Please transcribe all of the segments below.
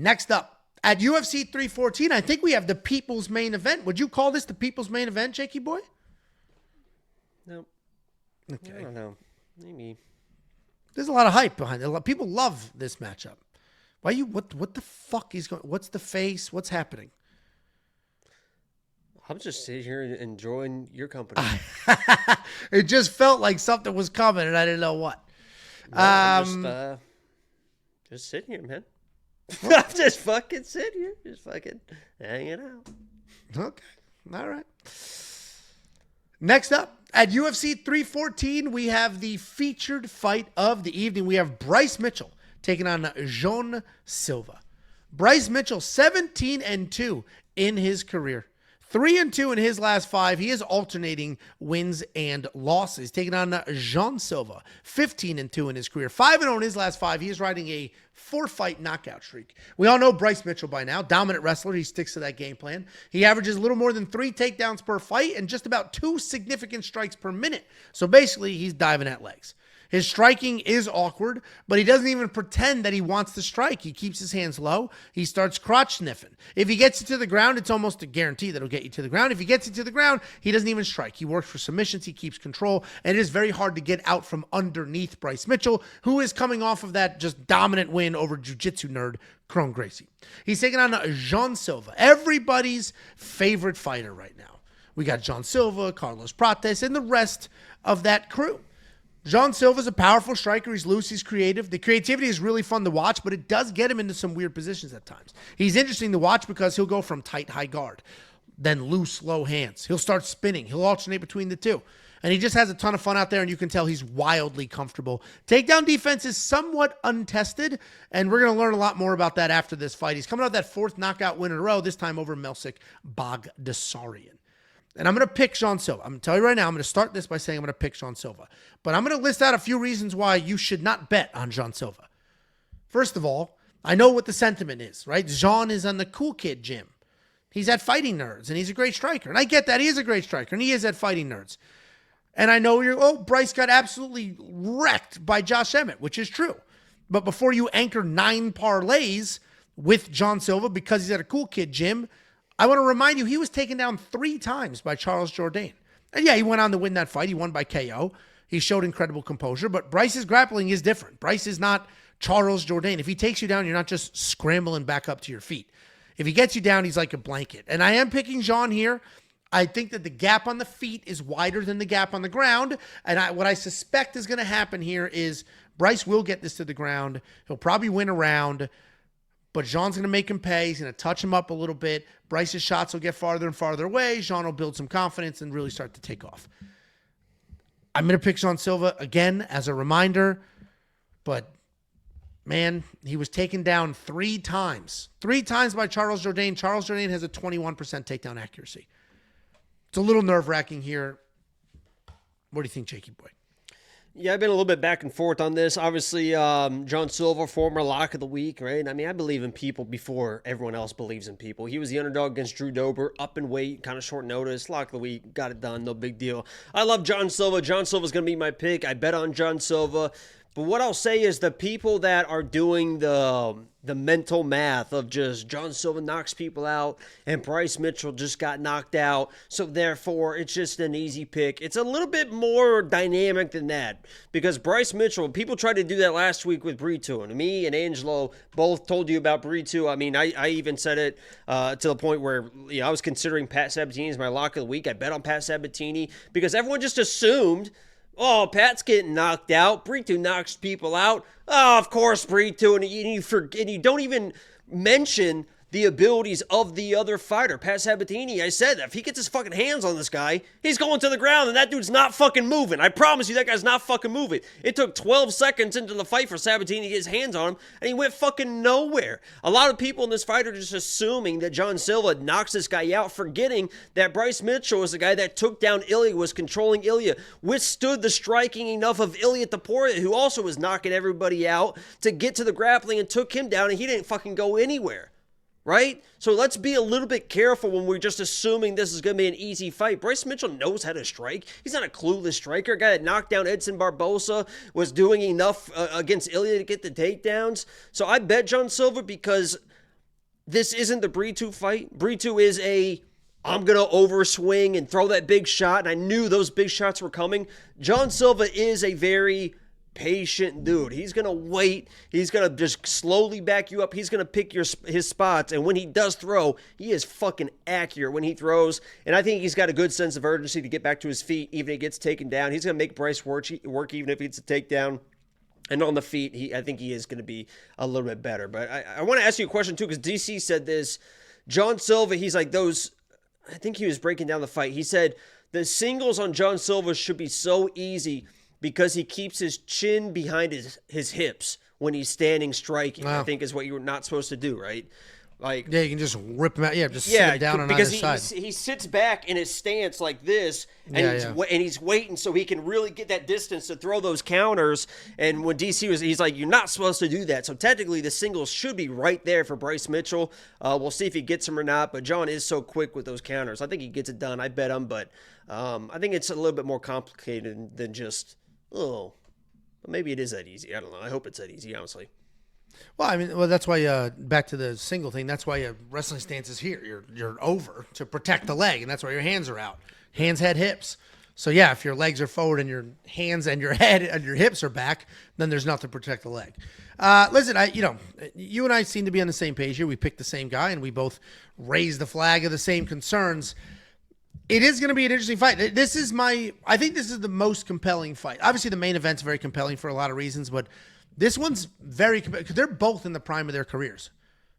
Next up, at UFC 314, I think we have the people's main event. Would you call this the people's main event, Jakey boy? No. Okay. I don't know. Maybe. There's a lot of hype behind it. People love this matchup. Why you? What the fuck is going? What's the face? What's happening? I'm just sitting here enjoying your company. It just felt like something was coming, and I didn't know what. No, just sitting here, man. I'm just fucking sitting here, just fucking hanging out. Okay, all right. Next up, at UFC 314, we have the featured fight of the evening. We have Bryce Mitchell taking on João Silva. Bryce Mitchell, 17-2 in his career. 3-2 in his last 5. He is alternating wins and losses. Taking on João Silva, 15-2 in his career. 5-0 in his last 5. He is riding a 4-fight knockout streak. We all know Bryce Mitchell by now. Dominant wrestler. He sticks to that game plan. He averages a little more than 3 takedowns per fight and just about 2 significant strikes per minute. So basically, he's diving at legs. His striking is awkward, but he doesn't even pretend that he wants to strike. He keeps his hands low. He starts crotch sniffing. If he gets you to the ground, it's almost a guarantee that he'll get you to the ground. If he gets you to the ground, he doesn't even strike. He works for submissions. He keeps control, and it is very hard to get out from underneath Bryce Mitchell, who is coming off of that just dominant win over jiu-jitsu nerd Kron Gracie. He's taking on João Silva, everybody's favorite fighter right now. We got João Silva, Carlos Prates, and the rest of that crew. João Silva is a powerful striker. He's loose. He's creative. The creativity is really fun to watch, but it does get him into some weird positions at times. He's interesting to watch because he'll go from tight, high guard, then loose, low hands. He'll start spinning. He'll alternate between the two. And he just has a ton of fun out there, and you can tell he's wildly comfortable. Takedown defense is somewhat untested, and we're going to learn a lot more about that after this fight. He's coming out that 4th knockout win in a row, this time over Melsik Bagdasaryan. And I'm going to pick João Silva. I'm going to tell you right now, I'm going to start this by saying I'm going to pick João Silva. But I'm going to list out a few reasons why you should not bet on João Silva. First of all, I know what the sentiment is, right? João is on the cool kid gym. He's at Fighting Nerds, and he's a great striker. And I get that. He is a great striker, and he is at Fighting Nerds. And I know Bryce got absolutely wrecked by Josh Emmett, which is true. But before you anchor 9 parlays with João Silva because he's at a cool kid gym, I want to remind you, he was taken down 3 times by Charles Jourdain. And yeah, he went on to win that fight. He won by KO. He showed incredible composure, but Bryce's grappling is different. Bryce is not Charles Jourdain. If he takes you down, you're not just scrambling back up to your feet. If he gets you down, he's like a blanket. And I am picking João here. I think that the gap on the feet is wider than the gap on the ground. And what I suspect is going to happen here is Bryce will get this to the ground. He'll probably win a round. But João's going to make him pay. He's going to touch him up a little bit. Bryce's shots will get farther and farther away. João will build some confidence and really start to take off. I'm going to pick João Silva again as a reminder. But, man, he was taken down 3 times. 3 times by Charles Jourdain. Charles Jourdain has a 21% takedown accuracy. It's a little nerve-wracking here. What do you think, Jakey boy? Yeah, I've been a little bit back and forth on this. Obviously, João Silva, former lock of the week, right? I mean, I believe in people before everyone else believes in people. He was the underdog against Drew Dober, up in weight, kind of short notice, lock of the week, got it done, no big deal. I love João Silva. João Silva's going to be my pick. I bet on João Silva. But what I'll say is the people that are doing the mental math of just João Silva knocks people out and Bryce Mitchell just got knocked out, so therefore it's just an easy pick. It's a little bit more dynamic than that because Bryce Mitchell, people tried to do that last week with Brito, and me and Angelo both told you about Brito. I mean, I even said it to the point where I was considering Pat Sabatini as my lock of the week. I bet on Pat Sabatini because everyone just assumed, oh, Pat's getting knocked out. Brito knocks people out. Oh, of course, Brito. And you don't even mention the abilities of the other fighter, Pat Sabatini. I said that if he gets his fucking hands on this guy, he's going to the ground, and that dude's not fucking moving. I promise you, that guy's not fucking moving. It took 12 seconds into the fight for Sabatini to get his hands on him, and he went fucking nowhere. A lot of people in this fight are just assuming that João Silva knocks this guy out, forgetting that Bryce Mitchell was the guy that took down Ilya, was controlling Ilya, withstood the striking enough of Ilya Taporia, who also was knocking everybody out, to get to the grappling and took him down, and he didn't fucking go anywhere. Right? So let's be a little bit careful when we're just assuming this is going to be an easy fight. Bryce Mitchell knows how to strike. He's not a clueless striker. A guy that knocked down Edson Barbosa was doing enough against Ilya to get the takedowns. So I bet João Silva because this isn't the Brito fight. Brito is I'm going to overswing and throw that big shot, and I knew those big shots were coming. John Silva is a very patient dude. He's going to wait. He's going to just slowly back you up. He's going to pick his spots, and when he does throw, he is fucking accurate when he throws, and I think he's got a good sense of urgency to get back to his feet even if he gets taken down. He's going to make Bryce work even if he gets a takedown. And on the feet, I think he is going to be a little bit better. But I want to ask you a question, too, because DC said this. John Silva, he's like I think he was breaking down the fight. He said the singles on John Silva should be so easy because he keeps his chin behind his hips when he's standing striking, I think is what you're not supposed to do, right? Like, yeah, you can just rip him out. Yeah, just sit him down on either side. Because he sits back in his stance like this, and he's waiting so he can really get that distance to throw those counters. And when DC he's like, you're not supposed to do that. So technically, the singles should be right there for Bryce Mitchell. We'll see if he gets him or not. But John is so quick with those counters. I think he gets it done. I bet him. But I think it's a little bit more complicated than just, maybe it is that easy. I don't know. I hope it's that easy, honestly. Well, that's why back to the single thing. That's why a wrestling stance is here. You're over to protect the leg, and that's why your hands are out. Hands, head, hips. So yeah, if your legs are forward and your hands and your head and your hips are back, then there's nothing to protect the leg. Listen, you and I seem to be on the same page here. We picked the same guy, and we both raised the flag of the same concerns. It is going to be an interesting fight. I think this is the most compelling fight. Obviously, the main event's very compelling for a lot of reasons, but this one's very compelling because they're both in the prime of their careers.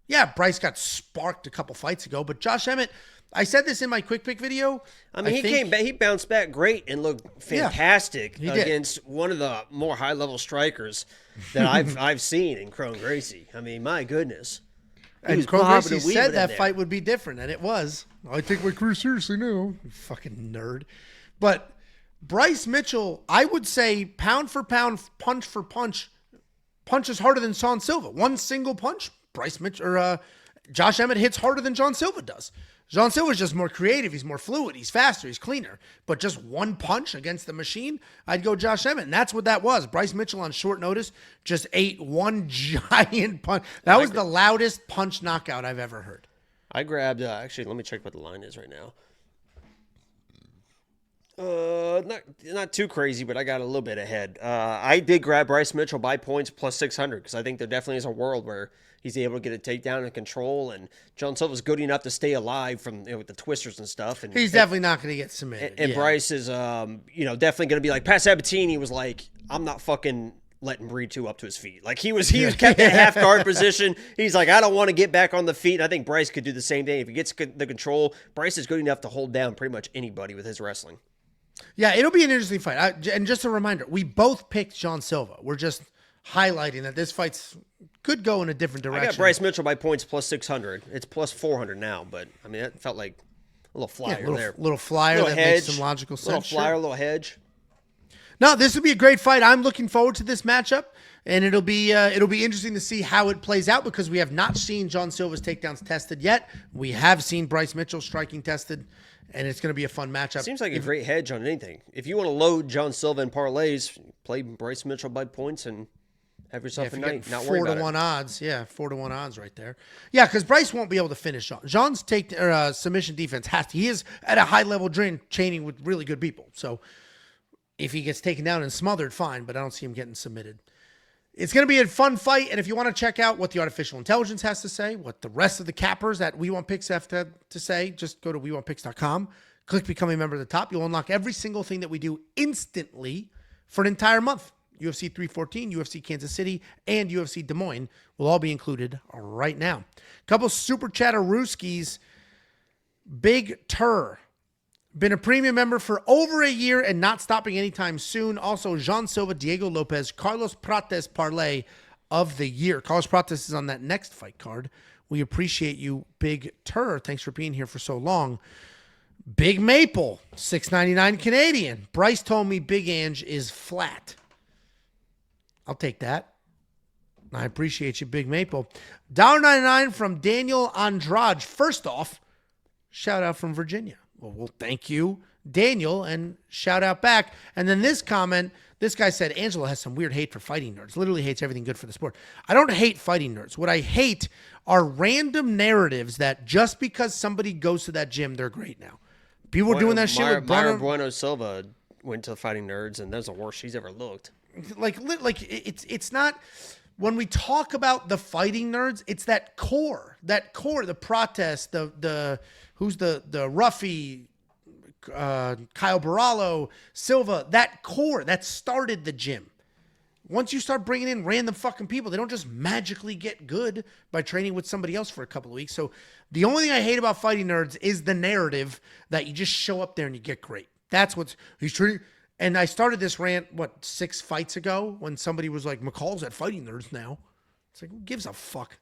Yeah, Bryce got sparked a couple fights ago, but Josh Emmett, I said this in my quick pick video. I mean, he bounced back great and looked fantastic against one of the more high-level strikers that I've seen in Cron Gracie. I mean, my goodness. And Cron Gracie said that fight would be different, and it was. I take my career seriously now. You fucking nerd. But Bryce Mitchell, I would say pound for pound, punch for punch, punches harder than John Silva. One single punch, Bryce Mitchell or Josh Emmett hits harder than John Silva does. John Silva's just more creative. He's more fluid. He's faster. He's cleaner. But just one punch against the machine, I'd go Josh Emmett. And that's what that was. Bryce Mitchell on short notice just ate one giant punch. That was the loudest punch knockout I've ever heard. I grabbed, actually, let me check what the line is right now. Not too crazy, but I got a little bit ahead. I did grab Bryce Mitchell by points plus 600 because I think there definitely is a world where he's able to get a takedown and control, and John Silva's good enough to stay alive from with the twisters and stuff. And he's definitely not going to get submitted. And Bryce is, definitely going to be like Pat Sabatini was like, I'm not fucking letting Brito up to his feet. Like he was kept in half guard position. He's like, I don't want to get back on the feet. And I think Bryce could do the same thing if he gets the control. Bryce is good enough to hold down pretty much anybody with his wrestling. Yeah, it'll be an interesting fight. And just a reminder, we both picked John Silva. We're just highlighting that this fight's could go in a different direction. I got Bryce Mitchell by points plus 600. It's plus 400 now, but I mean, that felt like a little flyer there. Little flyer that makes some logical sense. Little flyer, little hedge. No, this will be a great fight. I'm looking forward to this matchup, and it'll be interesting to see how it plays out because we have not seen John Silva's takedowns tested yet. We have seen Bryce Mitchell striking tested, and it's going to be a fun matchup. Seems like a great hedge on anything. If you want to load John Silva in parlays, play Bryce Mitchell by points and have yourself a night. Not worry about it. 4-1 odds. Yeah, 4-1 odds right there. Yeah, because Bryce won't be able to finish John. John's submission defense he is at a high level chaining with really good people. So if he gets taken down and smothered, fine, but I don't see him getting submitted. It's going to be a fun fight, and if you want to check out what the artificial intelligence has to say, what the rest of the cappers at We Want Picks have to say, just go to WeWantPicks.com, click Become a Member at the top. You'll unlock every single thing that we do instantly for an entire month. UFC 314, UFC Kansas City, and UFC Des Moines will all be included right now. Couple super chatter-rooskies. Big Tur. Been a premium member for over a year and not stopping anytime soon. Also, Jean Silva, Diego Lopez, Carlos Prates parlay of the year. Carlos Prates is on that next fight card. We appreciate you, Big Tur. Thanks for being here for so long. Big Maple, $6.99 Canadian. Bryce told me Big Ange is flat. I'll take that. I appreciate you, Big Maple. $1.99 from Daniel Andrade. First off, shout out from Virginia. Well, thank you, Daniel, and shout out back. And then this comment, This guy said Angelo has some weird hate for fighting nerds. Literally hates everything good for the sport. I don't hate fighting nerds. What I hate are random narratives that just because somebody goes to that gym, they're great now. People are doing that shit with Myra Bueno Silva went to Fighting Nerds, and that's the worst she's ever looked. Like it's not. When we talk about the fighting nerds, it's that core, the protest, the who's the Ruffy, Kyle Barallo, Silva, that core that started the gym. Once you start bringing in random fucking people, they don't just magically get good by training with somebody else for a couple of weeks. So the only thing I hate about fighting nerds is the narrative that you just show up there and you get great. That's what's he's treating. And I started this rant, 6 fights ago when somebody was like, McCall's at Fighting Nerds now. It's like, who gives a fuck?